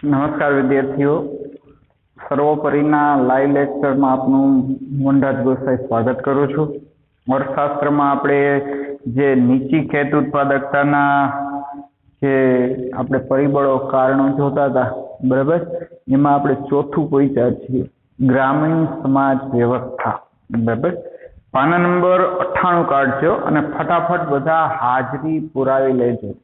નમસ્કાર વિદ્યાર્થીઓ, સર્વોપરીના લાઈવ લેક્ચરમાં આપનું મોહનરાજ ગોસાઈ સ્વાગત કરું છું. અર્થશાસ્ત્રમાં આપણે જે નીચી ખેત ઉત્પાદકતાના જે આપણે પરિબળો કારણો જોતા હતા, બરાબર, એમાં આપણે ચોથું પહોંચ્યા છીએ, ગ્રામીણ સમાજ વ્યવસ્થા. બરાબર, પાના નંબર 98 કાઢજો અને ફટાફટ બધા હાજરી પુરાવી લેજો.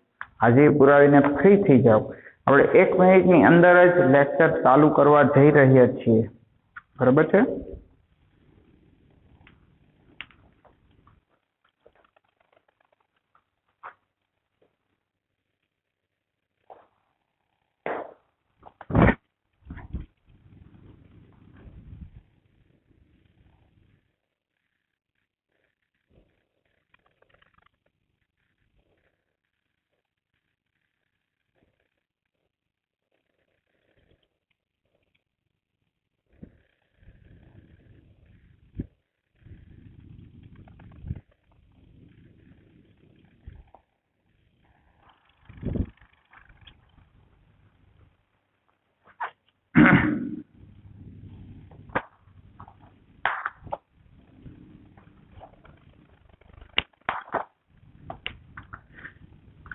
હાજરી પુરાવીને ફ્રી થઈ જાઓ. આપણે 1 મિનિટની અંદર જ લેક્ચર ચાલુ કરવા જઈ રહ્યા છીએ. બરાબર છે?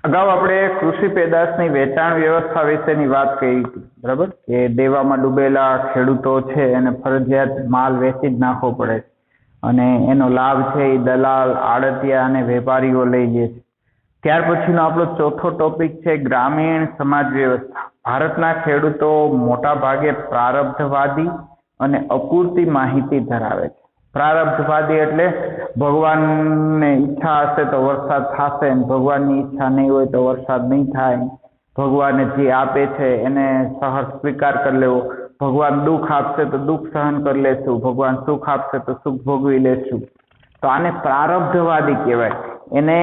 અગાઉ આપણે કૃષિ પેદાશની વેચાણ વ્યવસ્થા વિશેની વાત કરી હતી. બરાબર, કે દેવામાં ડૂબેલા ખેડૂતો છે એને ફરજિયાત માલ વેચી જ નાખવો પડે અને એનો લાભ છે એ દલાલ, આડતિયા અને વેપારીઓ લઈ લે છે. ત્યાર પછીનો આપણો ચોથો ટોપિક છે ગ્રામીણ સમાજ વ્યવસ્થા. ભારતના ખેડૂતો મોટા ભાગે પ્રારબ્ધવાદી અને અપૂરતી માહિતી ધરાવે છે. પ્રારબ્ધવાદી એટલે ભગવાનને ઈચ્છા હશે તો વરસાદ થશે, ભગવાનની ઈચ્છા નહીં હોય તો વરસાદ નહીં થાય. ભગવાને જે આપે છે એને સહજ સ્વીકાર કરી લેવો. ભગવાન દુઃખ આપશે તો દુઃખ સહન કરી લેશું, ભગવાન સુખ આપશે તો સુખ ભોગવી લેશું. તો આને પ્રારબ્ધવાદી કહેવાય. એને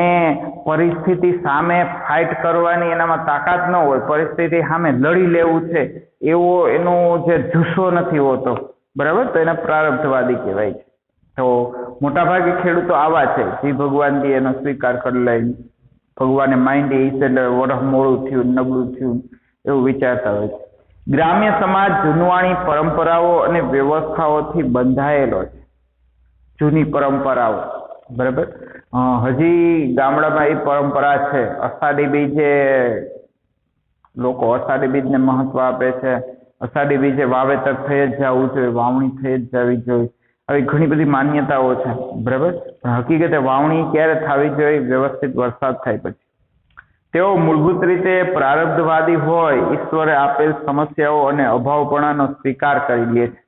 પરિસ્થિતિ સામે ફાઇટ કરવાની એનામાં તાકાત ન હોય, પરિસ્થિતિ સામે લડી લેવું છે એવો એનો જે જુસ્સો નથી હોતો. બરાબર, તો એને પ્રારબ્ધવાદી કહેવાય છે. તો મોટાભાગે ખેડૂતો આવા છે જે ભગવાનથી એનો સ્વીકાર કરી લે, ભગવાને માંડી એટલે વરસ મોડું થયું, નબળું થયું એવું વિચારતા હોય છે. ગ્રામ્ય સમાજ જૂનવાણી પરંપરાઓ અને વ્યવસ્થાઓથી બંધાયેલો છે. જૂની પરંપરાઓ, બરાબર, હજી ગામડામાં એ પરંપરા છે. અષાઢી બીજે લોકો અષાઢી બીજને મહત્વ આપે છે. અષાઢી બીજે વાવેતર થઈ જ જવું જોઈએ, વાવણી થઈ જ જવી જોઈએ, આવી ઘણી બધી માન્યતાઓ છે. બરાબર, પણ હકીકતે વાવણી ક્યારે થવી જોઈએ? વ્યવસ્થિત વરસાદ થાય પછી. તેઓ મૂળભૂત રીતે પ્રારબ્ધવાદી હોય, ઈશ્વરે આપેલ સમસ્યાઓ અને અભાવપણાનો સ્વીકાર કરી લે છે,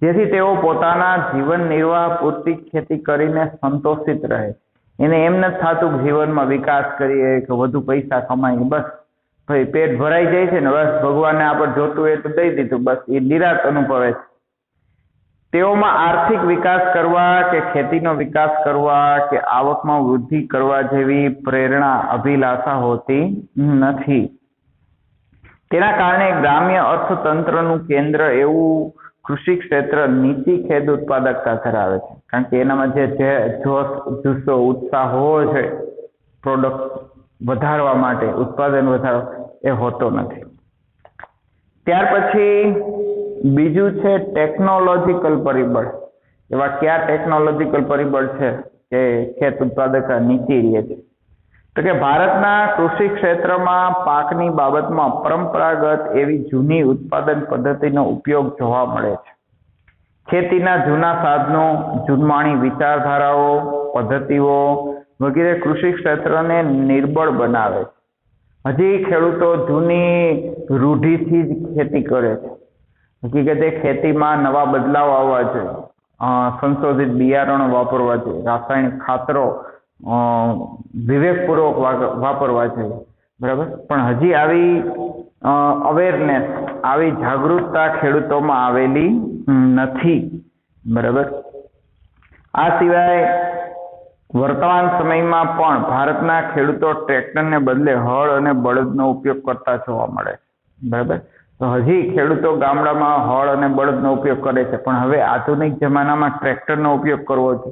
જેથી તેઓ પોતાના જીવન નિર્વાહ પૂરતી ખેતી કરીને સંતોષિત રહે. એને એમ નથી થતું જીવનમાં વિકાસ કરીએ કે વધુ પૈસા કમાઈએ, બસ ભાઈ પેટ ભરાઈ જાય છે ને, બસ ભગવાનને આપણે જોતું હોય તો દઈ દીધું, બસ એ નિરાશ અનુભવે છે. તેઓમાં આર્થિક વિકાસ કરવા કે ખેતીનો વિકાસ કરવા કે આવકમાં વૃદ્ધિ કરવા જેવી પ્રેરણા, અભિલાષા હોતી નથી. તેના કારણે ગ્રામ્ય અર્થતંત્રનું કેન્દ્ર એવું કૃષિ ક્ષેત્ર નીચી ખેત ઉત્પાદકતા ધરાવે છે. કારણ કે એનામાં જે જોશ, જુસ્સો, ઉત્સાહ હોવો જોઈએ પ્રોડક્ટ વધારવા માટે, ઉત્પાદન વધારવા, એ હોતો નથી. ત્યાર પછી બીજું છે ટેકનોલોજીકલ પરિબળ. એવા કયા ટેકનોલોજીકલ પરિબળ છે કે ખેત ઉત્પાદકતા નીચી રહે છે? તો કે ભારતના કૃષિ ક્ષેત્રમાં પાકની બાબતમાં પરંપરાગત એવી જૂની ઉત્પાદન પદ્ધતિનો ઉપયોગ જોવા મળે છે. ખેતીના જૂના સાધનો, જૂનવાણી વિચારધારાઓ, પદ્ધતિઓ વગેરે કૃષિ ક્ષેત્રને નિર્બળ બનાવે છે. હજી ખેડૂતો જૂની રૂઢિથી જ ખેતી કરે છે. હકીકતે ખેતીમાં નવા બદલાવ આવવા જોઈએ, સંશોધિત બિયારણો વાપરવા જોઈએ, રાસાયણિક ખાતરો વિવેકપૂર્વક વાપરવા જોઈએ. બરાબર, પણ હજી આવી અવેરનેસ, આવી જાગૃતતા ખેડૂતોમાં આવેલી નથી. બરાબર, આ સિવાય વર્તમાન સમયમાં પણ ભારતના ખેડૂતો ટ્રેક્ટરને બદલે હળ અને બળદનો ઉપયોગ કરતા જોવા મળે છે. બરાબર, તો હજી ખેડૂતો ગામડામાં હળ અને બળદનો ઉપયોગ કરે છે, પણ હવે આધુનિક જમાનામાં ટ્રેક્ટરનો ઉપયોગ કરવો છે.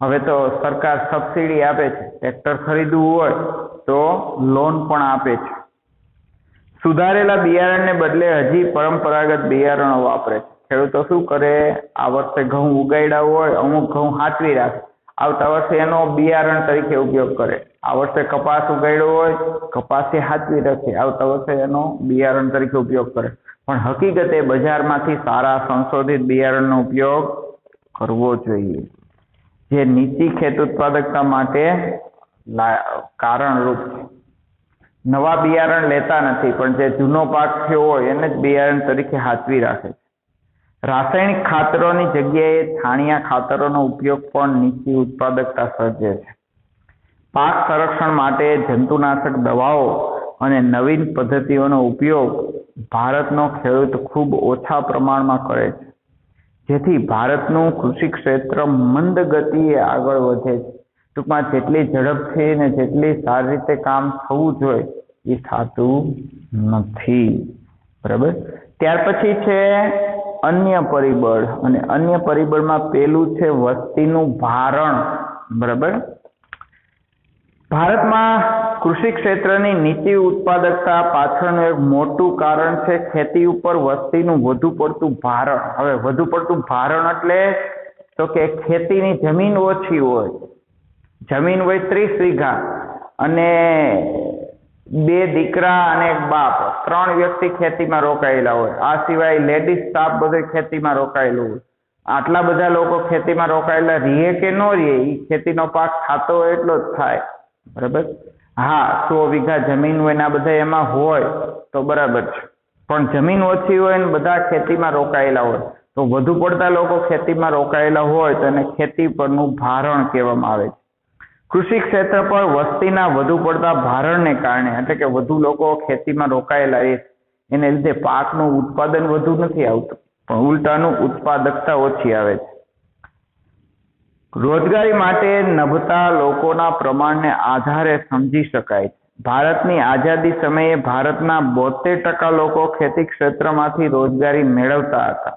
હવે તો સરકાર સબસિડી આપે છે, ટ્રેક્ટર ખરીદવું હોય તો લોન પણ આપે છે. સુધારેલા બિયારણને બદલે હજી પરંપરાગત બિયારણો વાપરે છે. ખેડૂતો શું કરે, આ વર્ષે ઘઉં ઉગાડ્યા હોય, અમુક ઘઉં સાચવી રાખે, આવતા વર્ષે એનો બિયારણ તરીકે ઉપયોગ કરે. આ વર્ષે કપાસ ઉગાડ્યો હોય, કપાસ સાચવી રાખે, આવતા વર્ષે એનો બિયારણ તરીકે ઉપયોગ કરે. પણ હકીકતે બજારમાંથી સારા સંશોધિત બિયારણનો ઉપયોગ કરવો જોઈએ, જે નીચી ખેત ઉત્પાદકતા માટે કારણરૂપ છે. નવા બિયારણ લેતા નથી, પણ જે જૂનો પાક થયો હોય એને જ બિયારણ તરીકે સાચવી રાખે છે. રાસાયણિક ખાતરોની જગ્યાએ છાણિયા ખાતરોનો ઉપયોગ પણ નીચી ઉત્પાદકતા સર્જે છે. પાક સંરક્ષણ માટે જંતુનાશક દવાઓ અને નવીન પદ્ધતિઓનો ઉપયોગ ભારતનો ખેડૂત ખૂબ ઓછા પ્રમાણમાં કરે છે, જેથી ભારતનું કૃષિ ક્ષેત્ર મંદ ગતિએ આગળ વધે છે. ટૂંકમાં જેટલી ઝડપથી ને જેટલી સારી રીતે કામ થવું જોઈએ એ થતું નથી. બરાબર. ત્યાર પછી છે અન્ય પરિબળ, અને અન્ય પરિબળમાં પેલું છે વસ્તીનું ભારણ. બરાબર. ભારતમાં કૃષિ ક્ષેત્રની નીચી ઉત્પાદકતા પાછળનું એક મોટું કારણ છે ખેતી ઉપર વસ્તીનું વધુ પડતું ભારણ. હવે વધુ પડતું ભારણ એટલે તો કે ખેતીની જમીન ઓછી હોય, જમીન હોય 30 વીઘા અને 2 દીકરા અને એક બાપ, 3 વ્યક્તિ ખેતીમાં રોકાયેલા હોય. આ સિવાય લેડીઝ સ્ટાફ બધો ખેતીમાં રોકાયેલો હોય. આટલા બધા લોકો ખેતીમાં રોકાયેલા રહે કે ન રહે, એ ખેતીનો પાક થતો હોય એટલો જ થાય. બરાબર. હા, 100 વીઘા જમીન હોય ને આ બધા એમાં હોય તો બરાબર છે, પણ જમીન ઓછી હોય ને બધા ખેતીમાં રોકાયેલા હોય તો વધુ પડતા લોકો ખેતીમાં રોકાયેલા હોય તો એને ખેતી પરનું ભારણ કહેવામાં આવે છે. કૃષિ ક્ષેત્ર પર વસ્તીના વધુ પડતા ભારણને કારણે, એટલે કે વધુ લોકો ખેતીમાં રોકાયેલા એને લીધે પાકનું ઉત્પાદન વધુ નથી આવતું, પણ ઉલટાનું ઉત્પાદકતા ઓછી આવે છે. રોજગારી માટે નભતા લોકોના પ્રમાણને આધારે સમજી શકાય છે. ભારતની આઝાદી સમયે ભારતના 72% લોકો ખેતી ક્ષેત્રમાંથી રોજગારી મેળવતા હતા.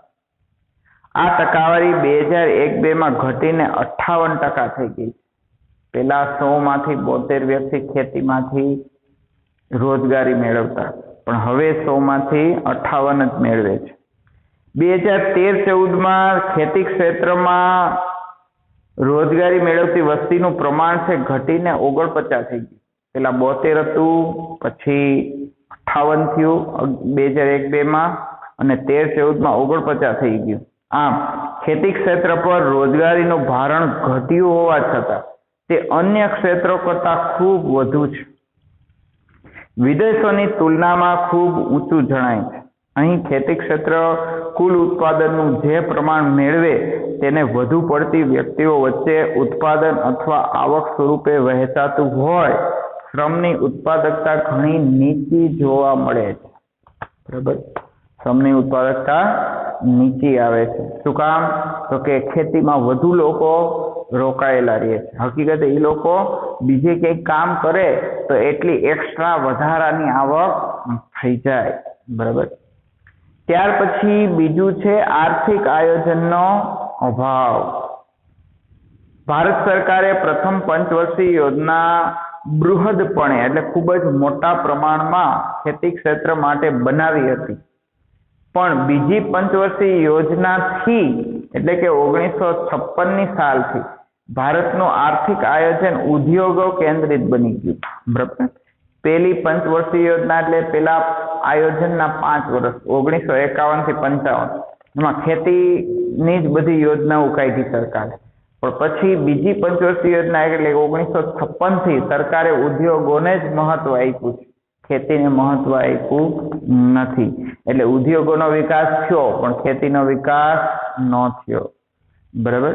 આ ટકાવારી 2001-2માં ઘટીને 58% થઈ ગઈ. પેલા 100 માંથી 72 વ્યક્તિ ખેતીમાંથી રોજગારી મેળવતા, પણ હવે 100 માંથી 58 જ મેળવે છે. 2013-14માં ખેતી ક્ષેત્રમાં રોજગારી મેળવતી વસ્તીનું પ્રમાણ છે ઘટીને 49 થઈ ગયું. પેલા 72 હતું, પછી 58 થયું 2001-2માં, અને 13-14માં 49 થઈ ગયું. આમ ખેતી ક્ષેત્ર પર રોજગારીનું ભારણ ઘટ્યું હોવા છતાં તે અન્ય ક્ષેત્રો કરતા ખૂબ વધુ છે. વિદેશોની તુલનામાં ખૂબ ઊંચું જણાય છે. અહીં ખેતી ક્ષેત્ર કુલ ઉત્પાદનનું જે પ્રમાણ મેળવે તેને વધુ પડતી વ્યક્તિઓ વચ્ચે ઉત્પાદન અથવા આવક સ્વરૂપે વહેંચાતું હોય, શ્રમની ઉત્પાદકતા ઘણી નીચી જોવા મળે છે. બરાબર. શ્રમની ઉત્પાદકતા નીચી આવે છે. શું કામ? તો કે ખેતીમાં વધુ લોકો રોકાયેલા રહે છે. હકીકતે એ લોકો બીજે કંઈક કામ કરે તો એટલી એક્સ્ટ્રા વધારાની આવક થઈ જાય. બરાબર. ત્યાર પછી બીજું છે આર્થિક આયોજનનો અભાવ. ભારત સરકારે પ્રથમ પંચવર્ષીય યોજના બૃહદપણે એટલે ખૂબ જ મોટા પ્રમાણમાં ખેતી ક્ષેત્ર માટે બનાવી હતી, પણ બીજી પંચવર્ષીય યોજનાથી એટલે કે 1956ની સાલથી ભારતનું આર્થિક આયોજન ઉદ્યોગો કેન્દ્રિત બની ગયું. બરાબર. પહેલી પંચવર્ષીય યોજના એટલે પેલા આયોજનના 5 વર્ષ 1951 થી 55 એમાં ખેતીની જ બધી યોજનાઓ કાઢી સરકારે, પણ પછી બીજી પંચવર્ષીય યોજના એટલે 1956 થી સરકારે ઉદ્યોગોને જ મહત્વ આપ્યું છે, ખેતીને મહત્વ આપ્યું નથી. એટલે ઉદ્યોગોનો વિકાસ થયો પણ ખેતીનો વિકાસ ન થયો. બરાબર.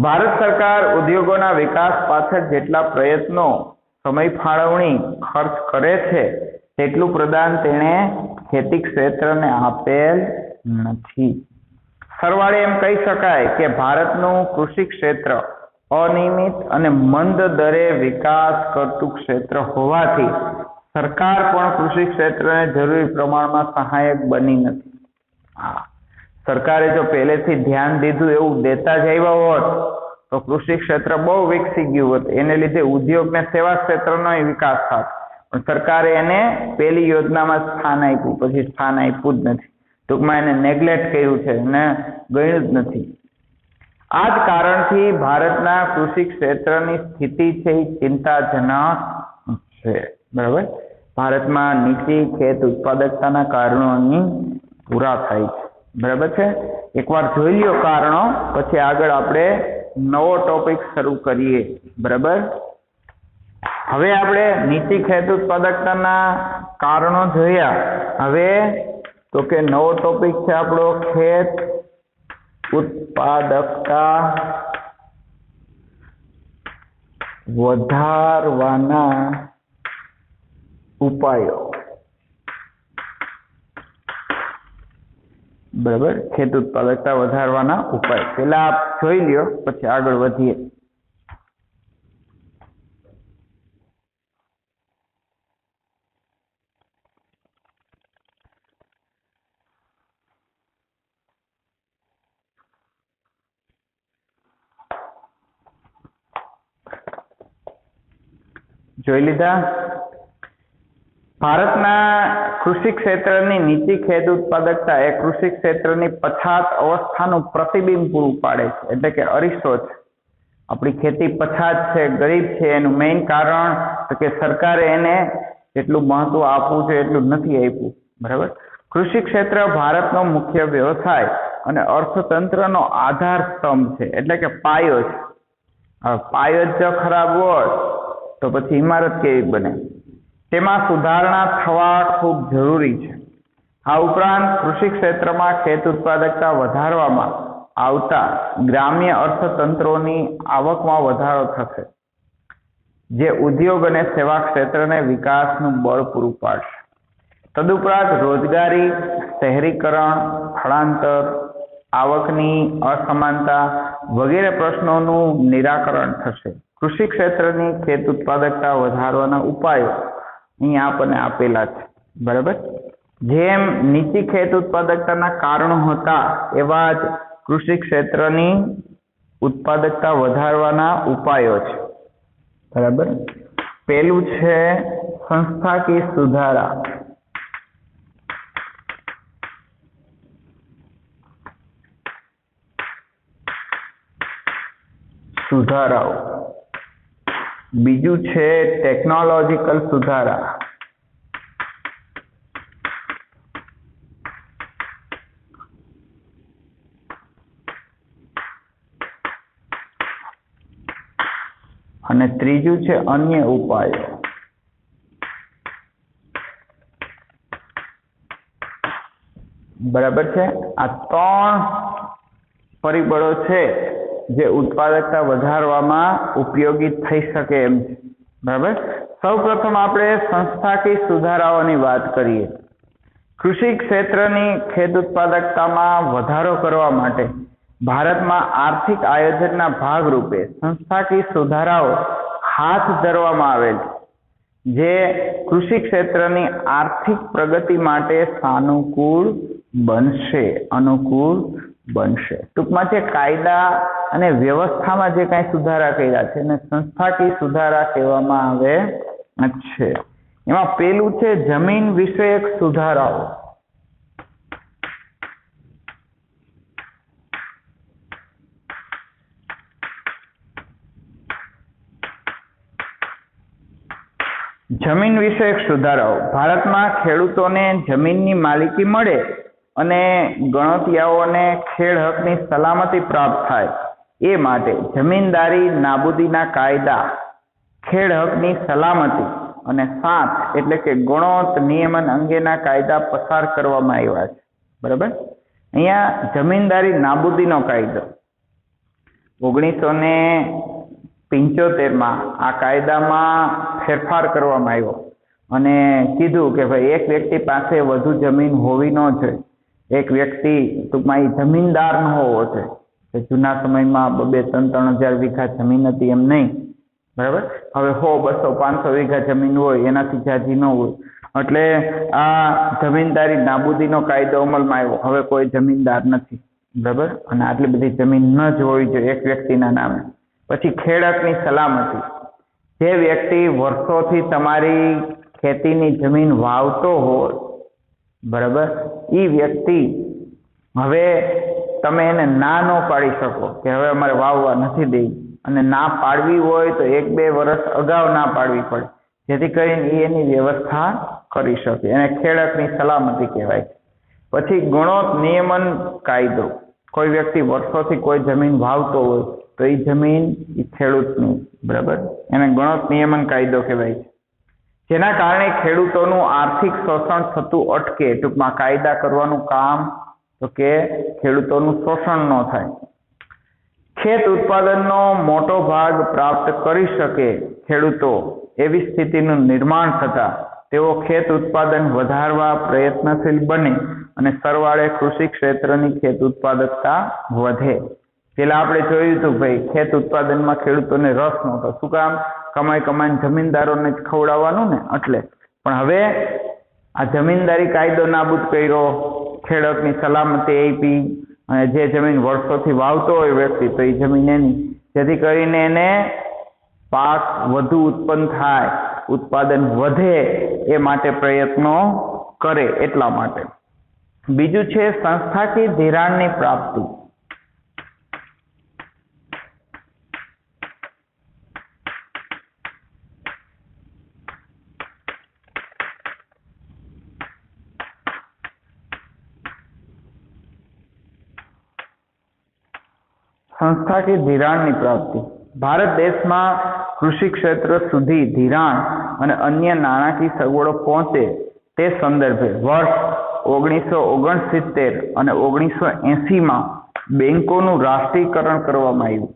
ભારત સરકાર ઉદ્યોગોના વિકાસ પાછળ જેટલા પ્રયત્નો, સમય ફાળવણી ખર્ચ કરે છે તેટલું પ્રદાન તેણે ખેતી ક્ષેત્રને આપેલ નથી. સરવાળે એમ કહી શકાય કે ભારતનું કૃષિ ક્ષેત્ર અનિયમિત અને મંદ દરે વિકાસ કરતું ક્ષેત્ર હોવાથી સરકાર પણ કૃષિ ક્ષેત્રને જરૂરી પ્રમાણમાં સહાયક બની નથી. સરકારે જો પહેલેથી ધ્યાન દીધું એવું દેતા જ આવ્યા હોત તો કૃષિ ક્ષેત્ર બહુ વિકસી ગયું હોત, એને લીધે ઉદ્યોગ ને સેવા ક્ષેત્રનો વિકાસ થાત. સરકારે એને પેલી યોજનામાં સ્થાન આપ્યું, પછી સ્થાન આપ્યું જ નથી. ટૂંકમાં એને નેગ્લેક્ટ કર્યું છે અને ગણ્યું જ નથી. આ જ કારણથી ભારતના કૃષિ ક્ષેત્રની સ્થિતિ છે એ ચિંતાજનક છે. બરાબર. ભારતમાં નીચી ખેત ઉત્પાદકતાના કારણો અહીં પૂરા થાય છે. બરાબર છે. એકવાર જોઈ લ્યો કારણો, પછી આગળ આપણે નવો ટોપિક શરૂ કરીએ. બરાબર. હવે આપણે નીચી ખેત ઉત્પાદકતાના કારણો જોયા. હવે તો કે નવો ટોપિક છે આપણો ખેત ઉત્પાદકતા વધારવાના ઉપાયો. બરાબર. ખેત ઉત્પાદકતા વધારવાના ઉપાય પેલા આપ જોઈ લ્યો, પછી આગળ વધીએ. જોઈ લીધા. ભારતના કૃષિ ક્ષેત્રની નીચી ખેત ઉત્પાદકતા એ કૃષિ ક્ષેત્રની પછાત અવસ્થાનું પ્રતિબિંબ પૂરું પાડે છે, એટલે કે અરીસો છે. આપણી ખેતી પછાત છે, ગરીબ છે. એનું મેઇન કારણ તો કે સરકારે એને જેટલું મહત્વ આપવું જોઈએ એટલું નથી આપ્યું. બરાબર. કૃષિ ક્ષેત્ર ભારતનો મુખ્ય વ્યવસાય અને અર્થતંત્રનો આધાર સ્તંભ છે, એટલે કે પાયો છે. હવે પાયો જ જો ખરાબ હોય તો પછી ઇમારત કેવી બને? તેમાં સુધારણા થવા ખૂબ જરૂરી છે. આ ઉપરાંત કૃષિ ક્ષેત્રમાં ખેત ઉત્પાદકતા વધારવામાં આવતા ગ્રામ્ય અર્થતંત્રોની આવકમાં વધારો થશે, જે ઉદ્યોગ અને સેવા ક્ષેત્રને વિકાસનું બળ પૂરું પાડશે. તદુપરાંત રોજગારી, શહેરીકરણ, સ્થળાંતર, આવકની અસમાનતા વગેરે પ્રશ્નોનું નિરાકરણ થશે. કૃષિ ક્ષેત્રની ખેત ઉત્પાદકતા વધારવાના ઉપાયો અહીં આપણને આપેલા છે. બરાબર. જેમ નીચી ખેત ઉત્પાદકતાના કારણો હતા, એવા જ કૃષિ ક્ષેત્રની ઉત્પાદકતા વધારવાના ઉપાયો છે. બરાબર. પેલું છે સંસ્થાકીય સુધારા. સુધારાઓ. બીજું છે ટેકનોલોજીકલ સુધારા. અને ત્રીજું છે અન્ય ઉપાયો. બરાબર છે. આ ત્રણ પરિબળો છે જે ઉત્પાદકતા વધારવામાં ઉપયોગી થઈ શકે એમ છે. બરાબર. સૌ પ્રથમ આપણે સંસ્થાકીય સુધારાઓની વાત કરીએ. કૃષિ ક્ષેત્રની ખેત ઉત્પાદકતામાં વધારો કરવા માટે ભારતમાં આર્થિક આયોજનના ભાગરૂપે સંસ્થાકીય સુધારાઓ હાથ ધરવામાં આવેલ છે, જે કૃષિ ક્ષેત્રની આર્થિક પ્રગતિ માટે સાનુકૂળ બનશે. ટૂંકમાં જે કાયદા અને વ્યવસ્થામાં જે કાંઈ સુધારા કર્યા છે એને સંસ્થાકીય સુધારા કહેવામાં આવે છે. એમાં પેલું છે જમીન વિષયક સુધારાઓ. જમીન વિષયક સુધારાઓ. ભારતમાં ખેડૂતોને જમીનની માલિકી મળે અને ગણોતિયાઓને ખેડ હકની સલામતી પ્રાપ્ત થાય એ માટે જમીનદારી નાબૂદીના કાયદા, ખેડ હકની સલામતી અને 7 એટલે કે ગુણોત્તર નિયમન અંગેના કાયદા પસાર કરવામાં આવ્યા છે. બરાબર. અહીંયા જમીનદારી નાબૂદીનો કાયદો 1975 આ કાયદામાં ફેરફાર કરવામાં આવ્યો અને કીધું કે ભાઈ એક વ્યક્તિ પાસે વધુ જમીન હોવી ન જોઈએ. એક વ્યક્તિ ટૂંકમાં એ જમીનદાર ન હોવો જોઈએ. જૂના સમયમાં 2-3 વીઘા જમીન હતી એમ નહીં. બરાબર. હવે 100, 200, 500 વીઘા જમીન હોય, એનાથી જાજી ન હોય. એટલે આ જમીનદારી નાબૂદીનો કાયદો અમલમાં આવ્યો. હવે કોઈ જમીનદાર નથી. બરાબર. અને આટલી બધી જમીન ન જ હોવી જોઈએ એક વ્યક્તિના નામે. પછી ખેડકની સલામતી. જે વ્યક્તિ વર્ષોથી તમારી ખેતીની જમીન વાવતો હોય, બરાબર, એ વ્યક્તિ હવે તમે એને ના ન પાડી શકો કે હવે અમારે વાવવા નથી દેવી, અને ના પાડવી હોય તો 1-2 વર્ષ અગાઉ ના પાડવી પડે, જેથી કરીને એની વ્યવસ્થા કરી શકે. એને ખેડૂતની સલામતી કહેવાય. પછી ગુણોત નિયમન કાયદો. કોઈ વ્યક્તિ વર્ષોથી કોઈ જમીન વાવતો હોય તો એ જમીન એ ખેડૂતની, બરાબર, એને ગુણોત નિયમન કાયદો કહેવાય છે. જેના કારણે ખેડૂતોનું આર્થિક શોષણ થતું અટકે. ટૂંકમાં કાયદા કરવાનું કામ તો કે ખેડૂતોનું શોષણ ન થાય. ખેત ઉત્પાદનનો મોટો ભાગ પ્રાપ્ત કરી શકે ખેડૂતો એવી સ્થિતિનું નિર્માણ થતા તેઓ ખેત ઉત્પાદન વધારવા પ્રયત્નશીલ બને અને સરવાળે કૃષિ ક્ષેત્રની ખેત ઉત્પાદકતા વધે. પેલા આપણે જોયું હતું ભાઈ, ખેત ઉત્પાદનમાં ખેડૂતોને રસ નહોતો. શું કામ? કમાઈને જમીનદારોને જ ખવડાવવાનું ને, એટલે. પણ હવે આ જમીનદારી કાયદો નાબૂદ કર્યો, ખેડૂતની સલામતી આપી, અને જે જમીન વર્ષોથી વાવતો હોય વ્યક્તિ તો એ જમીન એની, જેથી કરીને એને પાક વધુ ઉત્પન્ન થાય, ઉત્પાદન વધે એ માટે પ્રયત્નો કરે, એટલા માટે. બીજું છે સંસ્થાકીય ધિરાણની પ્રાપ્તિ. સંસ્થાકીય ધિરાણની પ્રાપ્તિ. ભારત દેશમાં કૃષિ ક્ષેત્ર સુધી ધિરાણ અને અન્ય નાણાકીય સગવડો પહોંચે તે સંદર્ભે વર્ષ 1969 અને 1980માં બેંકોનું રાષ્ટ્રીયકરણ કરવામાં આવ્યું.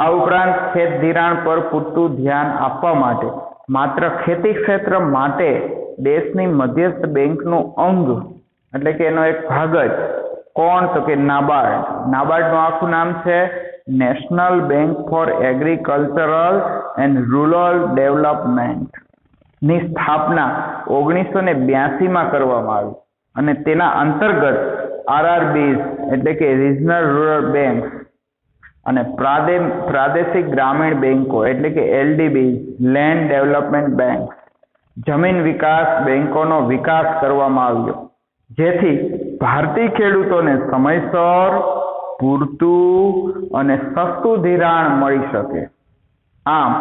આ ઉપરાંત ખેત ધિરાણ પર પૂરતું ધ્યાન આપવા માટે માત્ર ખેતી ક્ષેત્ર માટે દેશની મધ્યસ્થ બેંકનું અંગ, એટલે કે એનો એક ભાગ જ કોણ? તો કે નાબાર્ડ. નાબાર્ડનું આખું નામ છે national bank four agricultural and rural development. ની સ્થાપના 1982માં કરવામાં આવી અને તેના અંતર્ગત RRBs એટલે કે રિજનલ રૂરલ બેંક્સ અને પ્રાદેશિક ગ્રામીણ બેંકો એટલે કે LDBs લેન્ડ ડેવલપમેન્ટ બેંક્સ જમીન વિકાસ બેંકોનો વિકાસ કરવામાં આવ્યો, જેથી ભારતીય ખેડૂતોને સમયસર પૂરતું અને સસ્તું ધિરાણ મળી શકે. આમ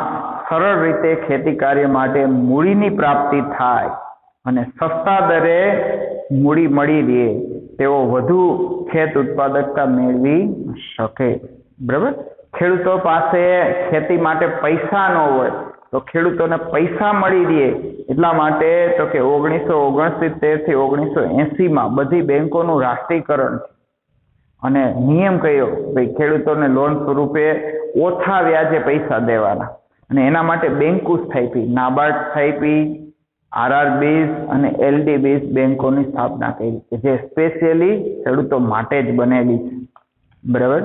સરળ રીતે ખેતી કાર્ય માટે મૂડીની પ્રાપ્તિ થાય અને સસ્તા દરે મૂડી મળી રહે, તેઓ વધુ ખેત ઉત્પાદકતા મેળવી શકે. બરાબર. ખેડૂતો પાસે ખેતી માટે પૈસા ન હોય તો ખેડૂતોને પૈસા મળી રહે એટલા માટે તો કે 1969 થી 1980માં બધી બેંકોનું રાષ્ટ્રીયકરણ અને નિયમ કયો? ભાઈ ખેડૂતોને લોન સ્વરૂપે ઓછા વ્યાજે પૈસા દેવાના, અને એના માટે બેંકો સ્થાપી, નાબાર્ડ સ્થાપી, RRBs અને LDBs બેંકોની સ્થાપના કરી કે જે સ્પેશિયલી ખેડૂતો માટે જ બનેલી છે. બરાબર.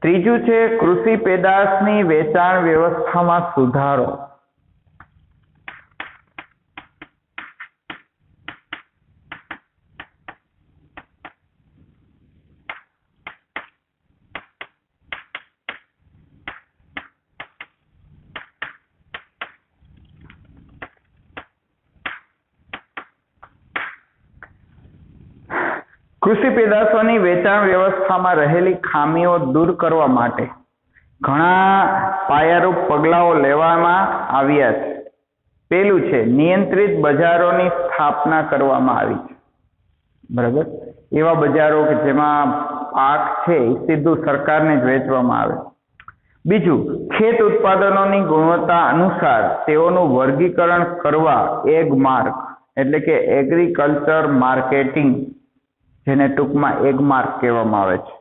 ત્રીજું છે કૃષિ પેદાશની વેચાણ વ્યવસ્થામાં સુધારો. કૃષિ પેદાશોની વેચાણ વ્યવસ્થામાં રહેલી ખામીઓ દૂર કરવા માટે ઘણા પાયારૂપ પગલાઓ લેવામાં આવ્યા છે. પેલું છે નિયંત્રિત બજારોની સ્થાપના કરવામાં આવી છે. બરાબર. એવા બજારો કે જેમાં પાક છે એ સીધું સરકારને જ વેચવામાં આવે. બીજું, ખેત ઉત્પાદનોની ગુણવત્તા અનુસાર તેઓનું વર્ગીકરણ કરવા એગ માર્ક એટલે કે એગ્રીકલ્ચર માર્કેટિંગ, જેને ટૂંકમાં એગ માર્ક કહેવામાં આવે છે,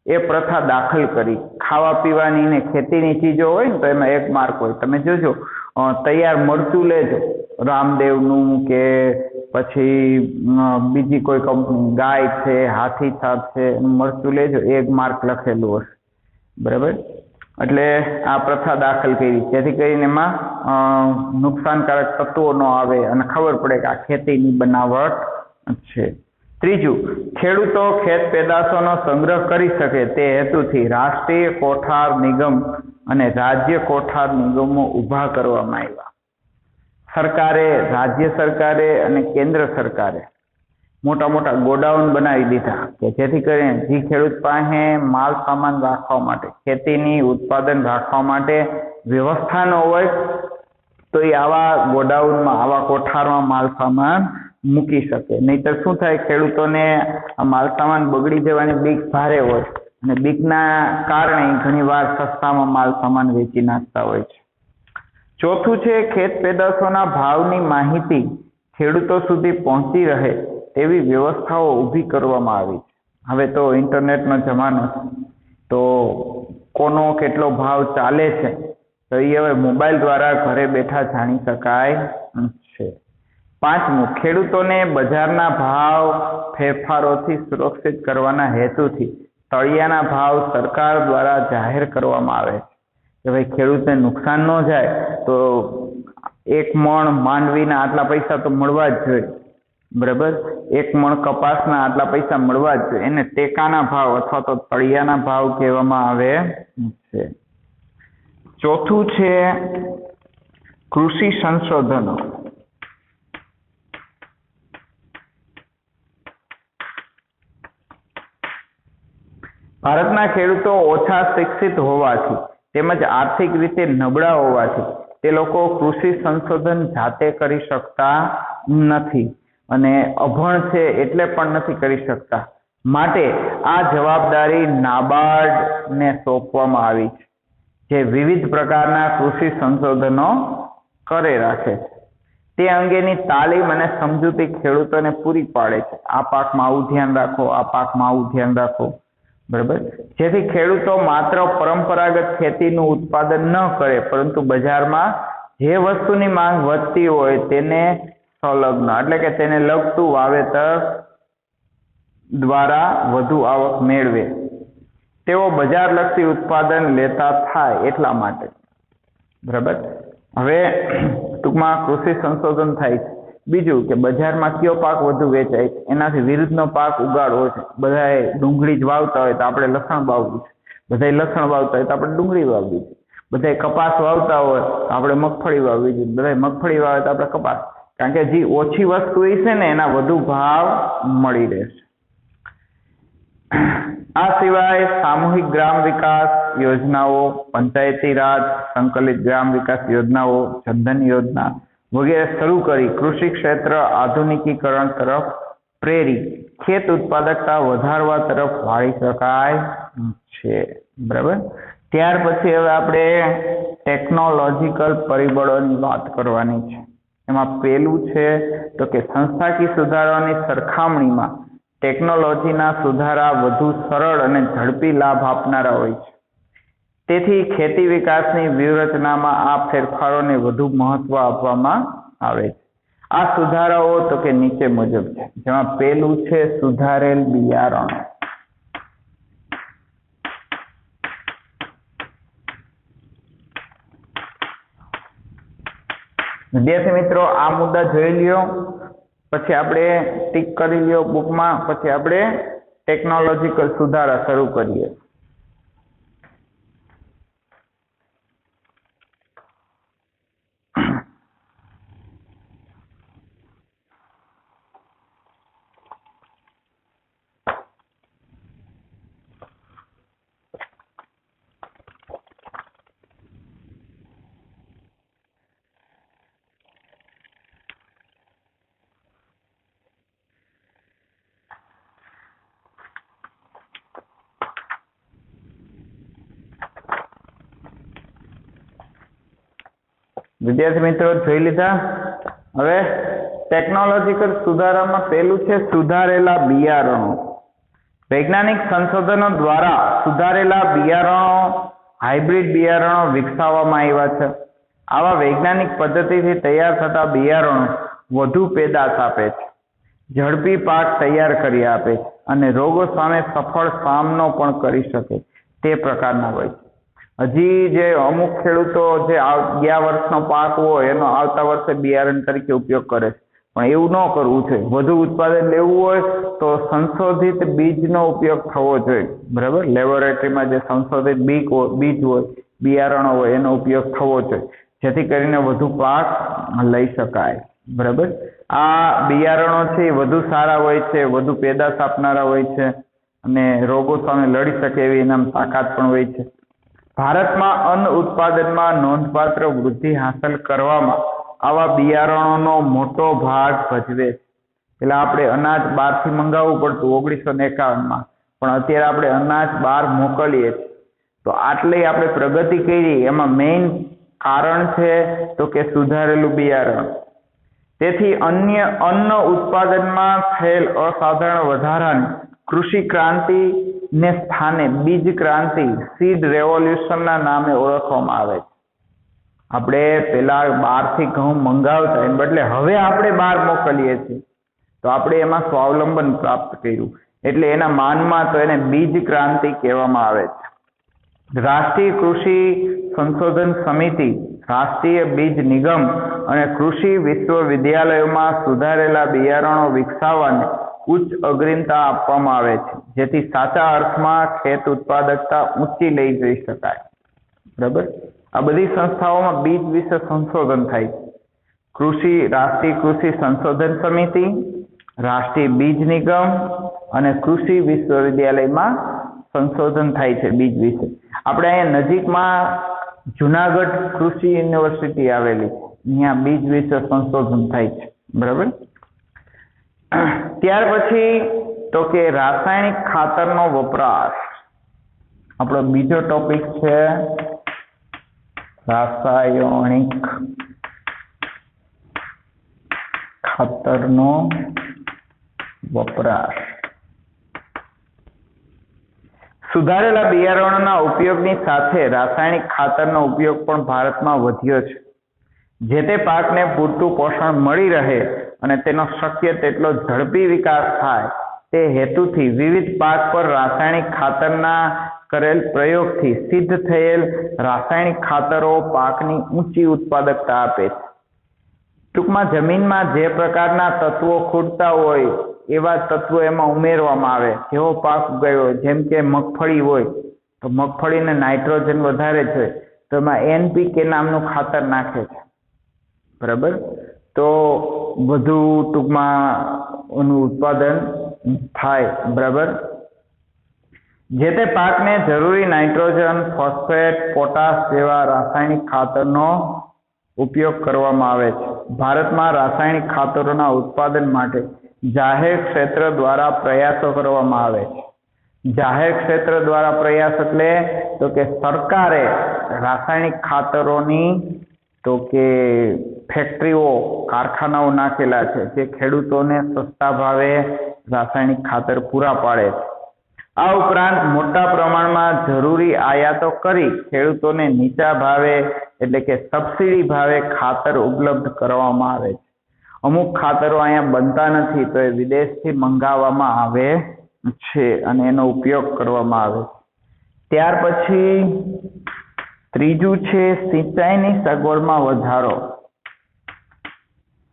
એ પ્રથા દાખલ કરી. ખાવા પીવાની ને ખેતીની ચીજો હોય ને તો એમાં એગ માર્ક હોય. તમે જોજો તૈયાર મરચું લેજો, રામદેવનું કે પછી બીજી કોઈ કંપની, ગાય છે, હાથી છાપ છે, મરચું લેજો, એગ માર્ક લખેલું હશે. બરાબર. એટલે આ પ્રથા દાખલ કરી જેથી કરીને એમાં નુકસાનકારક તત્વો ન આવે અને ખબર પડે કે આ ખેતીની બનાવટ છે. ત્રીજું, ખેડૂતો ખેત પેદાશોનો સંગ્રહ કરી શકે તે હેતુથી રાષ્ટ્રીય કોઠાર નિગમ અને રાજ્ય કોઠાર નિગમો ઊભા કરવામાં આવ્યા. સરકારે, રાજ્ય સરકારે અને કેન્દ્ર સરકારે મોટા મોટા ગોડાઉન બનાવી દીધા કે જેથી કરીને જે ખેડૂત પાસે માલ સામાન રાખવા માટે, ખેતીની ઉત્પાદન રાખવા માટે વ્યવસ્થા ન હોય તો એ આવા ગોડાઉનમાં, આવા કોઠારમાં માલ સામાન મૂકી શકે. નહીતર શું થાય, ખેડૂતોને આ માલ સામાન બગડી જવાની બીક ભારે હોય અને બીકના કારણે ઘણી વાર સસ્તામાં માલ સામાન વેચી નાખતા હોય છે. ચોથું છે, ખેત પેદાશોના ભાવની માહિતી ખેડૂતો સુધી પહોંચી રહે તેવી વ્યવસ્થાઓ ઊભી કરવામાં આવી છે. હવે તો ઇન્ટરનેટનો જમાનો છે, તો કોનો કેટલો ભાવ ચાલે છે તો એ હવે મોબાઈલ દ્વારા ઘરે બેઠા જાણી શકાય છે. પાંચમું, ખેડૂતોને બજારના ભાવ ફેરફારોથી સુરક્ષિત કરવાના હેતુથી તળિયાના ભાવ સરકાર દ્વારા જાહેર કરવામાં આવે છે કે ભાઈ ખેડૂતને નુકસાન ન જાય તો એક મણ માંડવીના આટલા પૈસા તો મળવા જ જોઈએ, બરાબર, એક મણ કપાસના આટલા પૈસા મળવા જ જોઈએ. એને ટેકાના ભાવ અથવા તો તળિયાના ભાવ કહેવામાં આવે છે. ચોથું છે કૃષિ સંશોધનો. ભારતના ખેડૂતો ઓછા શિક્ષિત હોવાથી તેમજ આર્થિક રીતે નબળા હોવાથી તે લોકો કૃષિ સંશોધન જાતે કરી શકતા નથી અને અભણ છે એટલે પણ નથી કરી શકતા. માટે આ જવાબદારી નાબાર્ડને સોંપવામાં આવી છે, જે વિવિધ પ્રકારના કૃષિ સંશોધનો કરે રાખે છે. તે અંગેની તાલીમ અને સમજૂતી ખેડૂતોને પૂરી પાડે છે. આ પાકમાં આવું ધ્યાન રાખો, આ પાકમાં આવું ધ્યાન રાખો, બરાબર, જેથી ખેડૂતો માત્ર પરંપરાગત ખેતીનું ઉત્પાદન ન કરે પરંતુ બજારમાં જે વસ્તુની માંગ વધતી હોય તેને સંલગ્ન એટલે કે તેને લગતું વાવેતર દ્વારા વધુ આવક મેળવે તેઓ બજાર લક્ષી ઉત્પાદન લેતા થાય એટલા માટે, બરાબર. હવે ટૂંકમાં કૃષિ સંશોધન થાય છે. બીજું કે બજારમાં કયો પાક વધુ વેચાય છે એનાથી વિરુદ્ધનો પાક ઉગાડવો છે. બધાએ ડુંગળી જ વાવતા હોય તો આપણે લસણ વાવવું છે, બધાએ લસણ વાવતા હોય તો આપણે ડુંગળી વાવવી છે, બધાએ કપાસ વાવતા હોય તો આપણે મગફળી વાવવી છે, બધાએ મગફળી વાવે તો આપણે કપાસ, કારણ કે જે ઓછી વસ્તુ છે ને એના વધુ ભાવ મળી રહેશે. આ સિવાય સામૂહિક ગ્રામ વિકાસ યોજનાઓ, પંચાયતી રાજ, સંકલિત ગ્રામ વિકાસ યોજનાઓ, જનધન યોજના વગેરે શરૂ કરી કૃષિ ક્ષેત્ર આધુનિકીકરણ તરફ પ્રેરી ખેત ઉત્પાદકતા વધારવા તરફ વાળી શકાય છે, બરાબર. ત્યાર પછી હવે આપણે ટેકનોલોજીકલ પરિબળોની વાત કરવાની છે. એમાં પહેલું છે તો કે સંસ્થાકીય સુધારાની સરખામણીમાં ટેકનોલોજીના સુધારા વધુ સરળ અને ઝડપી લાભ આપનારા હોય છે. તેથી ખેતી વિકાસની વ્યૂહરચનામાં આ ફેરફારોને વધુ મહત્વ આપવામાં આવે છે. આ સુધારાઓ તો કે નીચે મુજબ છે, જેમાં પહેલું છે સુધારેલ બિયારણો. વિદ્યાર્થી મિત્રો, આ મુદ્દા જોઈ લ્યો, પછી આપણે ટીક કરી લ્યો બુકમાં, પછી આપણે ટેકનોલોજીકલ સુધારા શરૂ કરીએ. વિદ્યાર્થી મિત્રો, જોઈ લીધા. હવે ટેકનોલોજીકલ સુધારામાં પહેલું છે સુધારેલા બિયારણો. વૈજ્ઞાનિક સંશોધનો દ્વારા સુધારેલા બિયારણો, હાઇબ્રિડ બિયારણો વિકસાવવામાં આવ્યા છે. આવા વૈજ્ઞાનિક પદ્ધતિથી તૈયાર થતા બિયારણો વધુ પેદાશ આપે છે, ઝડપી પાક તૈયાર કરી આપે છે અને રોગો સામે સફળ સામનો પણ કરી શકે તે પ્રકારના હોય છે. હજી જે અમુક ખેડૂતો જે ગયા વર્ષનો પાક હોય એનો આવતા વર્ષે બિયારણ તરીકે ઉપયોગ કરે છે, પણ એવું ન કરવું જોઈએ. વધુ ઉત્પાદન લેવું હોય તો સંશોધિત બીજનો ઉપયોગ થવો જોઈએ, બરાબર. લેબોરેટરીમાં જે સંશોધિત બીજ હોય, બિયારણો હોય એનો ઉપયોગ થવો જોઈએ, જેથી કરીને વધુ પાક લઈ શકાય. બરાબર. આ બિયારણો છે એ વધુ સારા હોય છે, વધુ પેદાશ આપનારા હોય છે અને રોગો સામે લડી શકે એવી એનામાં તાકાત પણ હોય છે. ભારતમાં અન્ન ઉત્પાદનમાં નોંધપાત્ર વૃદ્ધિ હાંસલ કરવામાં આવા બિયારણોનો મોટો ભાગ ભજવે છે. પેલા આપણે અનાજ બહારથી મંગાવવું પડતું 1951માં, પણ અત્યારે આપણે અનાજ બહાર મોકલીએ છીએ. તો આટલી આપણે પ્રગતિ કરી, એમાં મેઇન કારણ છે તો કે સુધારેલું બિયારણ. તેથી અન્ય અન્ન ઉત્પાદનમાં થયેલ અસાધારણ વધારાને કૃષિ ક્રાંતિ ને સ્થાને બીજ ક્રાંતિ, સીડ રેવોલ્યુશનના નામે ઓળખવામાં આવે છે. આપણે પેલા બહારથી ઘઉં મંગાવતા એને બદલે હવે આપણે બહાર મોકલીએ છીએ, તો આપણે એમાં સ્વાવલંબન પ્રાપ્ત કર્યું, એટલે એના માનમાં તો એને બીજ ક્રાંતિ કહેવામાં આવે છે. રાષ્ટ્રીય કૃષિ સંશોધન સમિતિ, રાષ્ટ્રીય બીજ નિગમ અને કૃષિ વિશ્વવિદ્યાલયોમાં સુધારેલા બિયારણો વિકસાવવાને ઉચ્ચ અગ્રતા આપવામાં આવે છે, જેથી સાચા અર્થમાં ખેત ઉત્પાદકતા ઊંચી લઈ જઈ શકાય. બરાબર. આ બધી સંસ્થાઓમાં બીજ વિશે સંશોધન થાય છે. રાષ્ટ્રીય કૃષિ સંશોધન સમિતિ, રાષ્ટ્રીય બીજ નિગમ અને કૃષિ વિશ્વવિદ્યાલયમાં સંશોધન થાય છે બીજ વિશે. આપણે અહીંયા નજીકમાં જુનાગઢ કૃષિ યુનિવર્સિટી આવેલી છે, અહીંયા બીજ વિશે સંશોધન થાય છે. બરાબર. ત્યાર પછી તો કે રાસાયણિક ખાતરનો વપરાશ. આપણો બીજો ટોપિક છે રાસાયણિક ખાતરનો વપરાશ. સુધારેલા બિયારણોના ઉપયોગની સાથે રાસાયણિક ખાતરનો ઉપયોગ પણ ભારતમાં વધ્યો છે. જે તે પાકને પૂરતું પોષણ મળી રહે અને તેનો શક્ય તેટલો ઝડપી વિકાસ થાય તે હેતુથી વિવિધ પાક પર રાસાયણિક ખાતરના કરેલ પ્રયોગથી સિદ્ધ થયેલ રાસાયણિક ખાતરો પાકની ઊંચી ઉત્પાદકતા આપે છે. ટૂંકમાં જમીનમાં જે પ્રકારના તત્વો ખૂટતા હોય એવા તત્વો એમાં ઉમેરવામાં આવે. જેવો પાક ઉગાયો, જેમ કે મગફળી હોય તો મગફળીને નાઇટ્રોજન વધારે છે તો એમાં NPK નામનું ખાતર નાખે છે. બરાબર. તો વધુ ટૂંકમાં એનું ઉત્પાદન થાય. બરાબર. જે તે પાકને જરૂરી નાઇટ્રોજન, ફોસ્ફેટ, પોટાશ જેવા રાસાયણિક ખાતરનો ઉપયોગ કરવામાં આવે છે. ભારતમાં રાસાયણિક ખાતરોના ઉત્પાદન માટે જાહેર ક્ષેત્ર દ્વારા પ્રયાસો કરવામાં આવે છે. જાહેર ક્ષેત્ર દ્વારા પ્રયાસ એટલે તો કે સરકારે રાસાયણિક ખાતરોની તો કે ફેક્ટરીઓ, કારખાનાઓ નાખેલા છે, જે ખેડૂતોને સસ્તા ભાવે રાસાયણિક ખાતર પૂરા પાડે છે. આ ઉપરાંત મોટા પ્રમાણમાં જરૂરી આયાતો કરી ખેડૂતોને નીચા ભાવે એટલે કે સબસિડી ભાવે ખાતર ઉપલબ્ધ કરવામાં આવે છે. અમુક ખાતરો અહીંયા બનતા નથી તો એ વિદેશથી મંગાવવામાં આવે છે અને એનો ઉપયોગ કરવામાં આવે છે. ત્યાર પછી ત્રીજું છે સિંચાઈની સગવડમાં વધારો.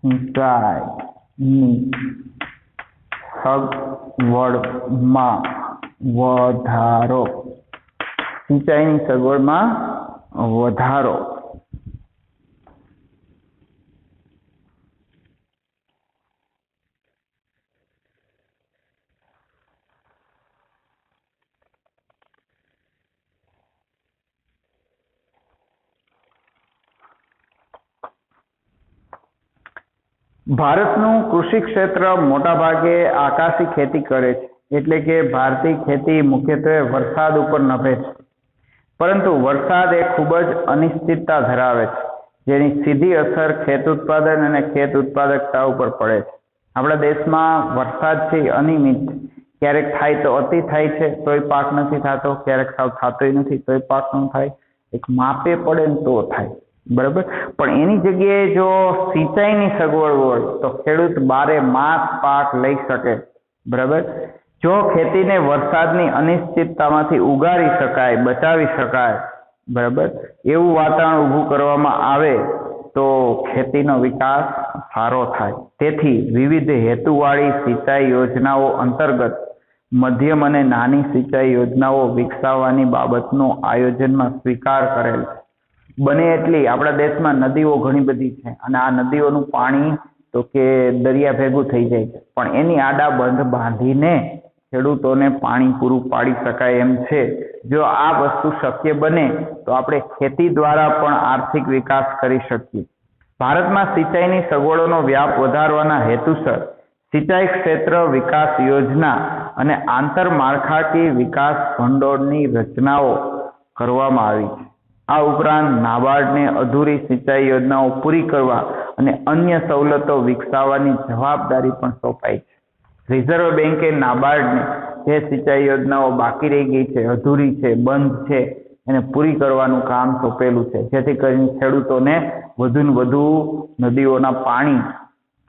સિંચાઈની સગવડમાં વધારો. સિંચાઈની સગવડમાં વધારો. ભારતનું કૃષિ ક્ષેત્ર મોટા ભાગે આકાશી ખેતી કરે છે, એટલે કે ભારતીય ખેતી મુખ્યત્વે વરસાદ ઉપર નભે છે. પરંતુ વરસાદ એ ખૂબ જ અનિશ્ચિતતા ધરાવે છે, જેની સીધી અસર ખેત ઉત્પાદન અને ખેત ઉત્પાદકતા ઉપર પડે છે. આપણા દેશમાં વરસાદ છે અનિયમિત, ક્યારેક થાય તો અતિ થાય છે તોય પાક નથી થતો, ક્યારેક સાવ થતોય નથી તોય પાક ન થાય, એક માપે પડે ને તો થાય. બરાબર. પણ એની જગ્યાએ જો સિંચાઈની સગવડ હોય તો ખેડૂત બારે માસ પાક લઈ શકે. બરાબર. જો ખેતીને વરસાદની અનિશ્ચિતતામાંથી ઉગારી શકાય, બચાવી શકાય, બરાબર, એવું વાતાવરણ ઊભું કરવામાં આવે તો ખેતીનો વિકાસ સારો થાય. તેથી વિવિધ હેતુવાળી સિંચાઈ યોજનાઓ અંતર્ગત મધ્યમ અને નાની સિંચાઈ યોજનાઓ વિકસાવવાની બાબતનો આયોજનમાં સ્વીકાર કરેલ છે. બને એટલી આપણા દેશમાં નદીઓ ઘણી બધી છે અને આ નદીઓનું પાણી તો કે દરિયા ભેગું થઈ જાય છે, પણ એની આડા બંધ બાંધીને ખેડૂતોને પાણી પૂરું પાડી શકાય એમ છે. જો આ વસ્તુ શક્ય બને તો આપણે ખેતી દ્વારા પણ આર્થિક વિકાસ કરી શકીએ. ભારતમાં સિંચાઈની સગવડોનો વ્યાપ વધારવાના હેતુસર સિંચાઈ ક્ષેત્ર વિકાસ યોજના અને આંતરમાળખાકીય વિકાસ ભંડોળની રચનાઓ કરવામાં આવી છે. આ ઉપરાંત નાબાર્ડને અધૂરી સિંચાઈ યોજનાઓ પૂરી કરવા અને અન્ય સવલતો વિકસાવવાની જવાબદારી પણ સોંપાઈ છે. રિઝર્વ બેન્કે નાબાર્ડને જે સિંચાઈ યોજનાઓ બાકી રહી ગઈ છે, અધૂરી છે, બંધ છે, એને પૂરી કરવાનું કામ સોંપેલું છે, જેથી કરીને ખેડૂતોને વધુ ને વધુ નદીઓના પાણી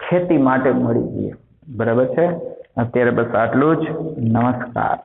ખેતી માટે મળી જાય. બરાબર છે. અત્યારે બસ આટલું જ. નમસ્કાર.